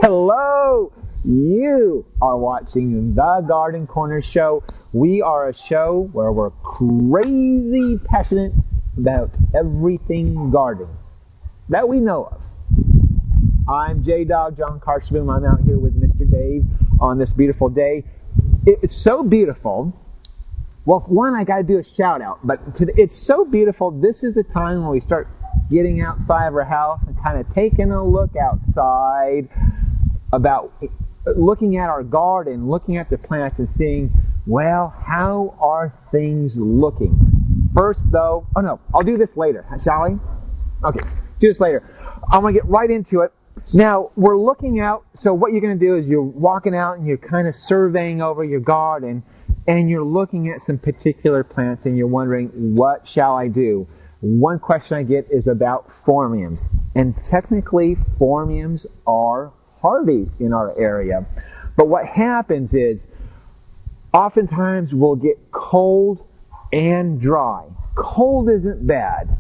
Hello! You are watching The Garden Corner Show. We are a show where we're crazy passionate about everything garden that we know of. I'm J-Dog John Karshboom. I'm out here with Mr. Dave on this beautiful day. It's so beautiful. Well, one, I got to do a shout out, but it's so beautiful. This is the time when we start getting outside of our house and kind of taking a look outside about looking at our garden, looking at the plants and seeing, well, how are things looking? First, though, oh no, I'll do this later, shall we? Okay, do this later. I'm going to get right into it. Now, we're looking out, so what you're going to do is you're walking out and you're kind of surveying over your garden and you're looking at some particular plants and you're wondering, what shall I do? One question I get is about phormiums. And technically, phormiums are hardy in our area. But what happens is, oftentimes we'll get cold and dry. Cold isn't bad.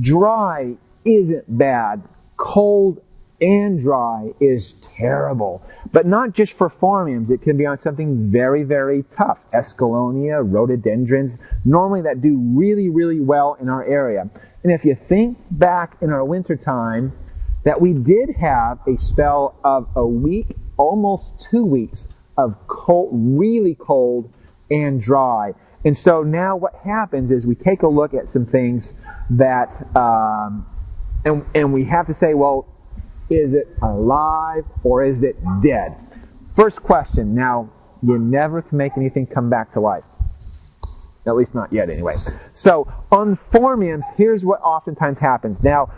Dry isn't bad. Cold and dry is terrible. But not just for phormiums. It can be on something very, very tough. Escallonia, rhododendrons, normally that do really, really well in our area. And if you think back in our wintertime, that we did have a spell of a week, almost 2 weeks, of cold, really cold and dry. And so now what happens is we take a look at some things that, and we have to say, well, is it alive or is it dead? First question. Now, you never can make anything come back to life. At least not yet, anyway. So, on phormiums, here's what oftentimes happens. Now,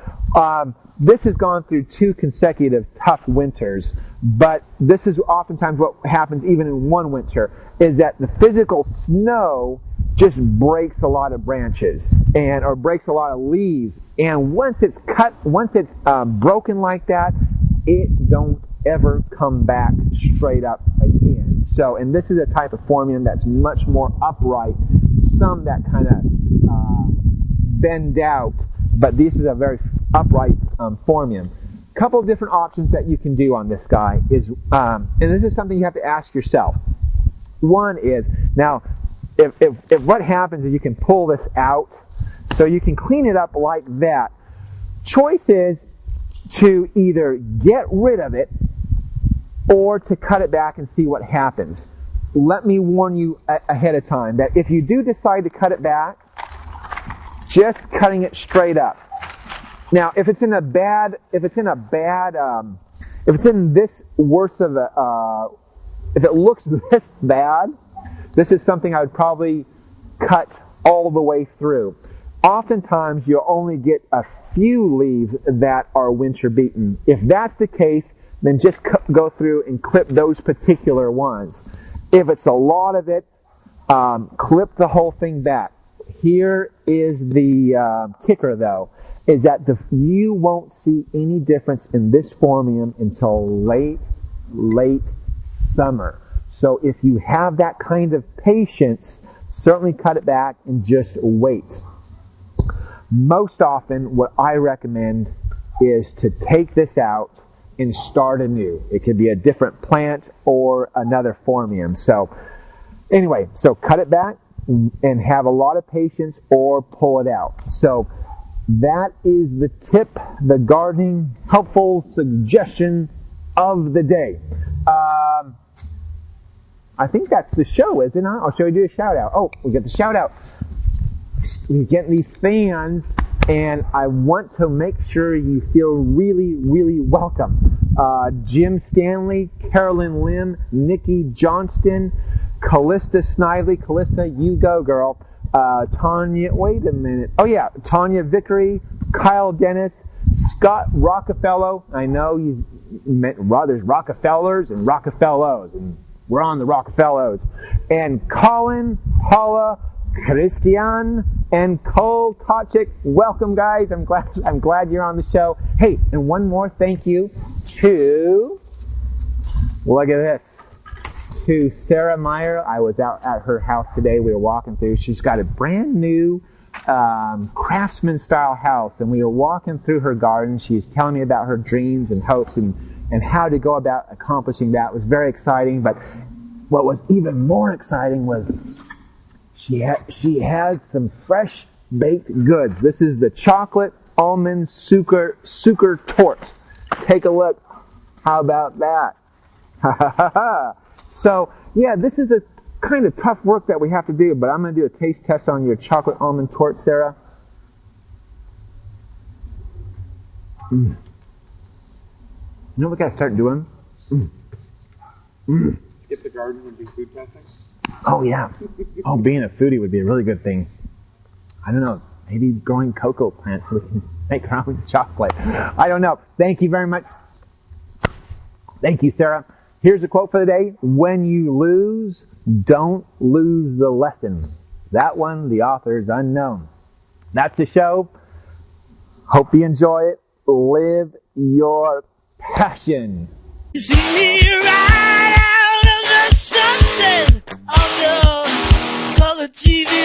this has gone through 2 consecutive tough winters, but this is oftentimes what happens even in one winter, is that the physical snow just breaks a lot of branches or breaks a lot of leaves. And once it's broken like that, it don't ever come back straight up again. So, and this is a type of phormium that's much more upright. Some that kind of bend out, but this is a very upright phormium. A couple of different options that you can do on this guy is, and this is something you have to ask yourself. One is, now, if what happens is you can pull this out, so you can clean it up like that. Choice is to either get rid of it or to cut it back and see what happens. Let me warn you ahead of time that if you do decide to cut it back, just cutting it straight up. Now, if it's in this worse of a, if it looks this bad, this is something I would probably cut all the way through. Oftentimes, you'll only get a few leaves that are winter beaten. If that's the case, then just go through and clip those particular ones. If it's a lot of it, clip the whole thing back. Here is the kicker, though, is that you won't see any difference in this phormium until late summer. So if you have that kind of patience, certainly cut it back and just wait. Most often, what I recommend is to take this out and start anew. It could be a different plant or another phormium. So anyway, so cut it back and have a lot of patience or pull it out. So that is the tip, the gardening helpful suggestion of the day. I think that's the show, isn't it? I'll show you a shout out. Oh, we get the shout out. We're getting these fans, and I want to make sure you feel really, really welcome. Jim Stanley, Carolyn Lim, Nikki Johnston, Callista Snively. Callista, you go, girl. Tanya, wait a minute. Oh, yeah. Tanya Vickery, Kyle Dennis, Scott Rockefeller. I know there's Rockefellers and Rockefellos, and we're on the Rockefellers. And Colin, Paula, Christian, and Cole Tochik. Welcome, guys. I'm glad you're on the show. Hey, and one more thank you to, look at this, to Sarah Meyer. I was out at her house today. We were walking through. She's got a brand new craftsman style house, and we were walking through her garden. She was telling me about her dreams and hopes, and and how to go about accomplishing that was very exciting. But what was even more exciting was she had some fresh baked goods. This is the chocolate almond sucre torte. Take a look. How about that? So yeah, this is a kind of tough work that we have to do, but I'm going to do a taste test on your chocolate almond torte, Sarah. You know what we got to start doing? Skip the garden would be food testing? Oh yeah. Oh, being a foodie would be a really good thing. I don't know, maybe growing cocoa plants so we can make our own chocolate. I don't know. Thank you very much. Thank you, Sarah. Here's a quote for the day. When you lose, don't lose the lesson. That one, the author is unknown. That's the show. Hope you enjoy it. Live your passion. You see me right out of the sunset on the color TV.